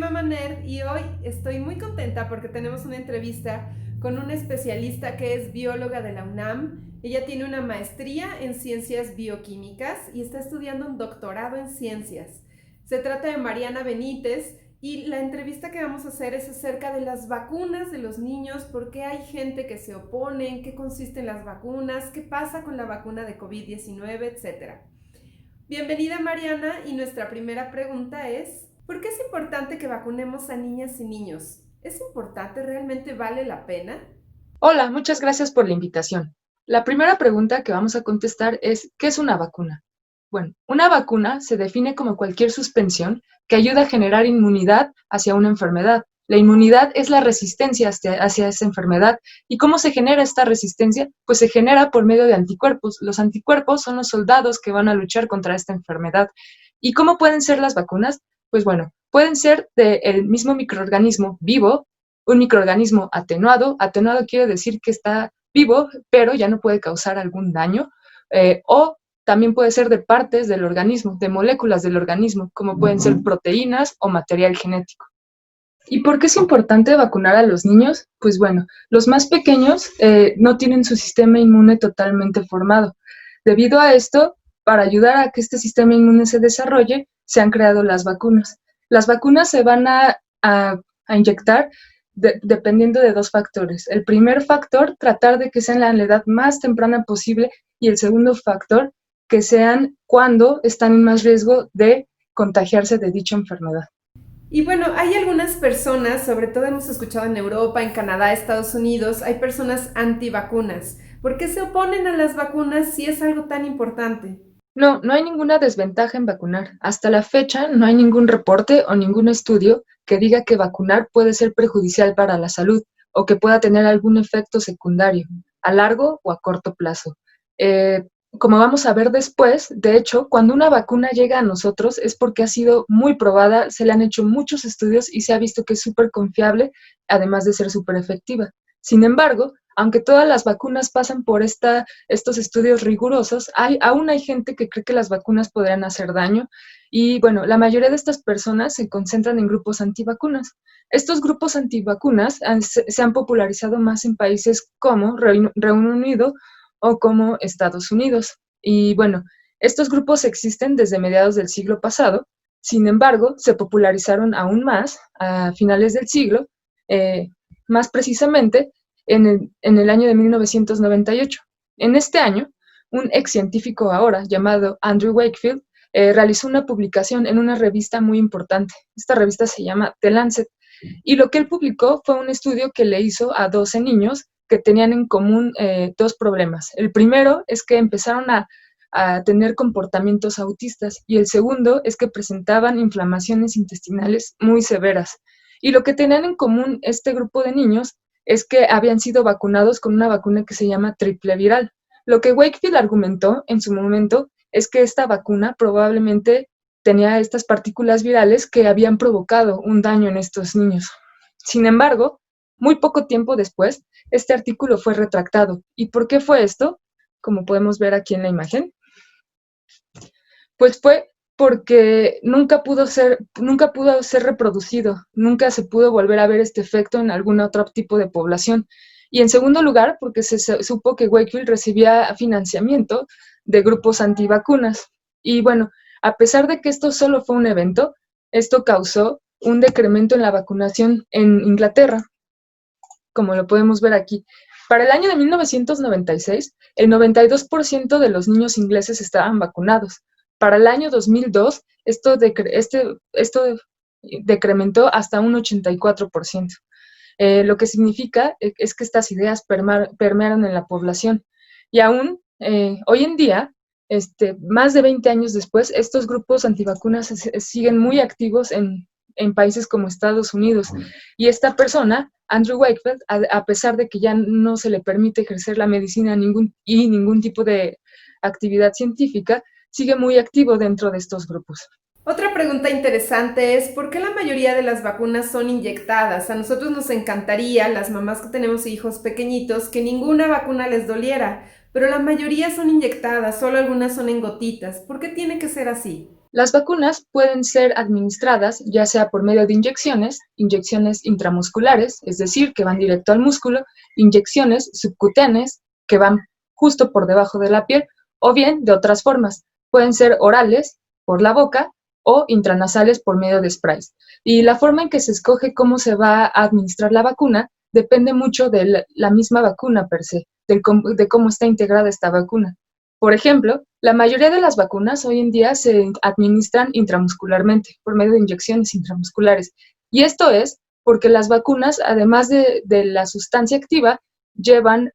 Mama Nerd y hoy estoy muy contenta porque tenemos una entrevista con una especialista que es bióloga de la UNAM. Ella tiene una maestría en ciencias bioquímicas y está estudiando un doctorado en ciencias. Se trata de Mariana Benítez y la entrevista que vamos a hacer es acerca de las vacunas de los niños, por qué hay gente que se opone, en qué consisten las vacunas, qué pasa con la vacuna de COVID-19, etcétera. Bienvenida Mariana y nuestra primera pregunta es, ¿por qué es importante que vacunemos a niñas y niños? ¿Es importante? ¿Realmente vale la pena? Hola, muchas gracias por la invitación. La primera pregunta que vamos a contestar es, ¿qué es una vacuna? Bueno, una vacuna se define como cualquier suspensión que ayuda a generar inmunidad hacia una enfermedad. La inmunidad es la resistencia hacia esa enfermedad. ¿Y cómo se genera esta resistencia? Pues se genera por medio de anticuerpos. Los anticuerpos son los soldados que van a luchar contra esta enfermedad. ¿Y cómo pueden ser las vacunas? Pues bueno, pueden ser del mismo microorganismo vivo, un microorganismo atenuado. Atenuado quiere decir que está vivo, pero ya no puede causar algún daño. O también puede ser de partes del organismo, de moléculas del organismo, como pueden ser proteínas o material genético. ¿Y por qué es importante vacunar a los niños? Pues bueno, los más pequeños no tienen su sistema inmune totalmente formado. Debido a esto, para ayudar a que este sistema inmune se desarrolle, se han creado las vacunas. Las vacunas se van a inyectar dependiendo de dos factores. El primer factor, tratar de que sean en la edad más temprana posible, y el segundo factor, que sean cuando están en más riesgo de contagiarse de dicha enfermedad. Y bueno, hay algunas personas, sobre todo hemos escuchado en Europa, en Canadá, Estados Unidos, hay personas antivacunas. ¿Por qué se oponen a las vacunas si es algo tan importante? No, no hay ninguna desventaja en vacunar. Hasta la fecha no hay ningún reporte o ningún estudio que diga que vacunar puede ser perjudicial para la salud o que pueda tener algún efecto secundario a largo o a corto plazo. Eh, Como vamos a ver después, de hecho, cuando una vacuna llega a nosotros es porque ha sido muy probada, se le han hecho muchos estudios y se ha visto que es súper confiable, además de ser súper efectiva. Sin embargo, aunque todas las vacunas pasan por estos estudios rigurosos, aún hay gente que cree que las vacunas podrían hacer daño y bueno, la mayoría de estas personas se concentran en grupos antivacunas. Estos grupos antivacunas se han popularizado más en países como Reino Unido o como Estados Unidos. Y bueno, estos grupos existen desde mediados del siglo pasado, sin embargo, se popularizaron aún más a finales del siglo, eh, más precisamente en el año de 1998. En este año, un ex científico ahora llamado Andrew Wakefield realizó una publicación en una revista muy importante. Esta revista se llama The Lancet. Y lo que él publicó fue un estudio que le hizo a 12 niños que tenían en común dos problemas. El primero es que empezaron a tener comportamientos autistas y el segundo es que presentaban inflamaciones intestinales muy severas. Y lo que tenían en común este grupo de niños es que habían sido vacunados con una vacuna que se llama triple viral. Lo que Wakefield argumentó en su momento es que esta vacuna probablemente tenía estas partículas virales que habían provocado un daño en estos niños. Sin embargo, muy poco tiempo después, este artículo fue retractado. ¿Y por qué fue esto? Como podemos ver aquí en la imagen, pues fue porque nunca pudo ser reproducido, nunca se pudo volver a ver este efecto en algún otro tipo de población. Y en segundo lugar, porque se supo que Wakefield recibía financiamiento de grupos antivacunas. Y bueno, a pesar de que esto solo fue un evento, esto causó un decremento en la vacunación en Inglaterra, como lo podemos ver aquí. Para el año de 1996, el 92% de los niños ingleses estaban vacunados. Para el año 2002, esto decrementó hasta un 84%. Lo que significa es que estas ideas permearon en la población. Y aún hoy en día, más de 20 años después, estos grupos antivacunas siguen muy activos en países como Estados Unidos. Y esta persona, Andrew Wakefield, a pesar de que ya no se le permite ejercer la medicina y ningún tipo de actividad científica, sigue muy activo dentro de estos grupos. Otra pregunta interesante es ¿por qué la mayoría de las vacunas son inyectadas? A nosotros nos encantaría, las mamás que tenemos hijos pequeñitos, que ninguna vacuna les doliera, pero la mayoría son inyectadas, solo algunas son en gotitas. ¿Por qué tiene que ser así? Las vacunas pueden ser administradas ya sea por medio de inyecciones intramusculares, es decir, que van directo al músculo, inyecciones subcutáneas, que van justo por debajo de la piel, o bien de otras formas. Pueden ser orales, por la boca, o intranasales por medio de sprays. Y la forma en que se escoge cómo se va a administrar la vacuna depende mucho de la misma vacuna per se, de cómo está integrada esta vacuna. Por ejemplo, la mayoría de las vacunas hoy en día se administran intramuscularmente, por medio de inyecciones intramusculares. Y esto es porque las vacunas, además de la sustancia activa, llevan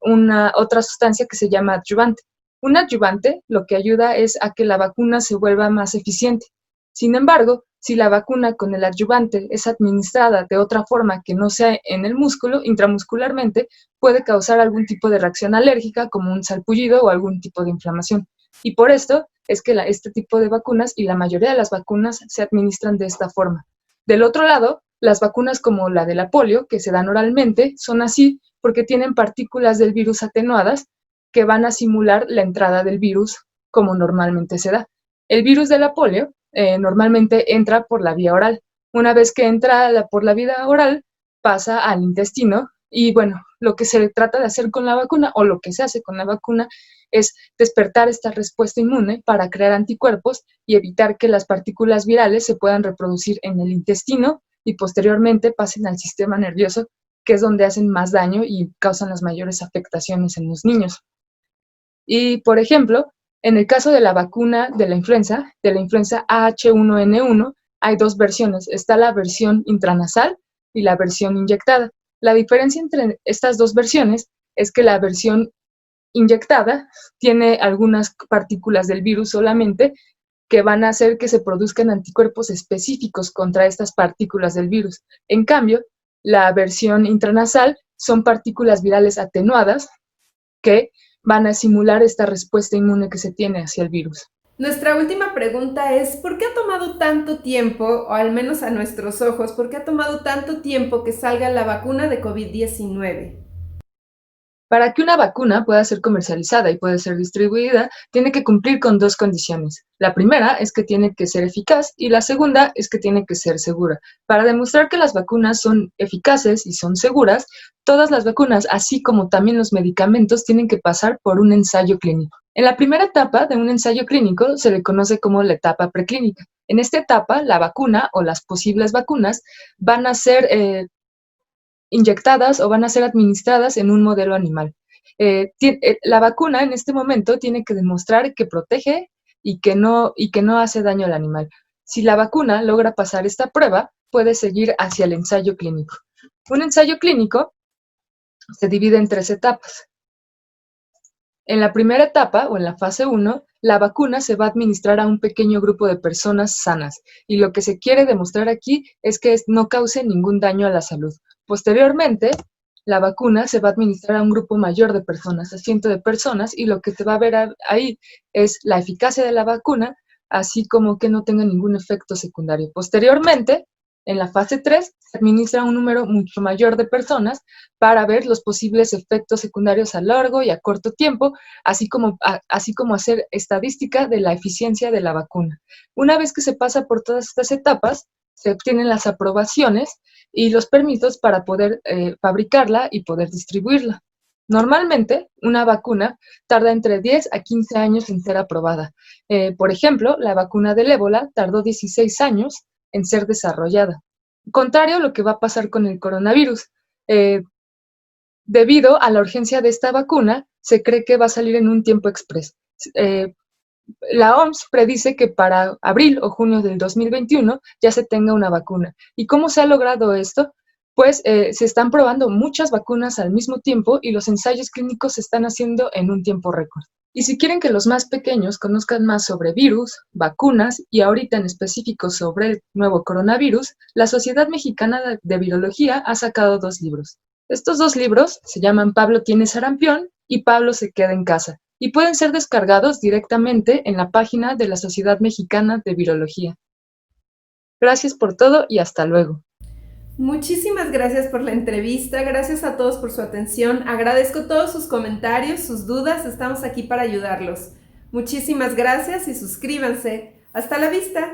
otra sustancia que se llama adyuvante. Un adyuvante lo que ayuda es a que la vacuna se vuelva más eficiente. Sin embargo, si la vacuna con el adyuvante es administrada de otra forma que no sea en el músculo, intramuscularmente, puede causar algún tipo de reacción alérgica, como un salpullido o algún tipo de inflamación. Y por esto es que este tipo de vacunas y la mayoría de las vacunas se administran de esta forma. Del otro lado, las vacunas como la de la polio, que se dan oralmente, son así porque tienen partículas del virus atenuadas que van a simular la entrada del virus como normalmente se da. El virus de la polio normalmente entra por la vía oral. Una vez que entra por la vía oral, pasa al intestino y bueno, lo que se trata de hacer con la vacuna o lo que se hace con la vacuna es despertar esta respuesta inmune para crear anticuerpos y evitar que las partículas virales se puedan reproducir en el intestino y posteriormente pasen al sistema nervioso, que es donde hacen más daño y causan las mayores afectaciones en los niños. Y, por ejemplo, en el caso de la vacuna de la influenza AH1N1, hay dos versiones. Está la versión intranasal y la versión inyectada. La diferencia entre estas dos versiones es que la versión inyectada tiene algunas partículas del virus solamente que van a hacer que se produzcan anticuerpos específicos contra estas partículas del virus. En cambio, la versión intranasal son partículas virales atenuadas que van a simular esta respuesta inmune que se tiene hacia el virus. Nuestra última pregunta es, ¿por qué ha tomado tanto tiempo, o al menos a nuestros ojos, por qué ha tomado tanto tiempo que salga la vacuna de COVID-19? Para que una vacuna pueda ser comercializada y pueda ser distribuida, tiene que cumplir con dos condiciones. La primera es que tiene que ser eficaz y la segunda es que tiene que ser segura. Para demostrar que las vacunas son eficaces y son seguras, todas las vacunas, así como también los medicamentos, tienen que pasar por un ensayo clínico. En la primera etapa de un ensayo clínico se le conoce como la etapa preclínica. En esta etapa, la vacuna o las posibles vacunas van a ser inyectadas o van a ser administradas en un modelo animal. La vacuna en este momento tiene que demostrar que protege y que no hace daño al animal. Si la vacuna logra pasar esta prueba, puede seguir hacia el ensayo clínico. Un ensayo clínico se divide en tres etapas. En la primera etapa, o en la fase 1, la vacuna se va a administrar a un pequeño grupo de personas sanas, y lo que se quiere demostrar aquí es que no cause ningún daño a la salud. Posteriormente, la vacuna se va a administrar a un grupo mayor de personas, a cientos de personas, y lo que se va a ver ahí es la eficacia de la vacuna, así como que no tenga ningún efecto secundario. Posteriormente, en la fase 3, se administra a un número mucho mayor de personas para ver los posibles efectos secundarios a largo y a corto tiempo, así como hacer estadística de la eficiencia de la vacuna. Una vez que se pasa por todas estas etapas, se obtienen las aprobaciones y los permisos para poder fabricarla y poder distribuirla. Normalmente, una vacuna tarda entre 10 a 15 años en ser aprobada. Por ejemplo, la vacuna del ébola tardó 16 años en ser desarrollada. Contrario a lo que va a pasar con el coronavirus. Debido a la urgencia de esta vacuna, se cree que va a salir en un tiempo express. La OMS predice que para abril o junio del 2021 ya se tenga una vacuna. ¿Y cómo se ha logrado esto? Pues se están probando muchas vacunas al mismo tiempo y los ensayos clínicos se están haciendo en un tiempo récord. Y si quieren que los más pequeños conozcan más sobre virus, vacunas y ahorita en específico sobre el nuevo coronavirus, la Sociedad Mexicana de Virología ha sacado 2 libros. Estos 2 libros se llaman Pablo tiene sarampión y Pablo se queda en casa y pueden ser descargados directamente en la página de la Sociedad Mexicana de Virología. Gracias por todo y hasta luego. Muchísimas gracias por la entrevista, gracias a todos por su atención, agradezco todos sus comentarios, sus dudas, estamos aquí para ayudarlos. Muchísimas gracias y suscríbanse. Hasta la vista.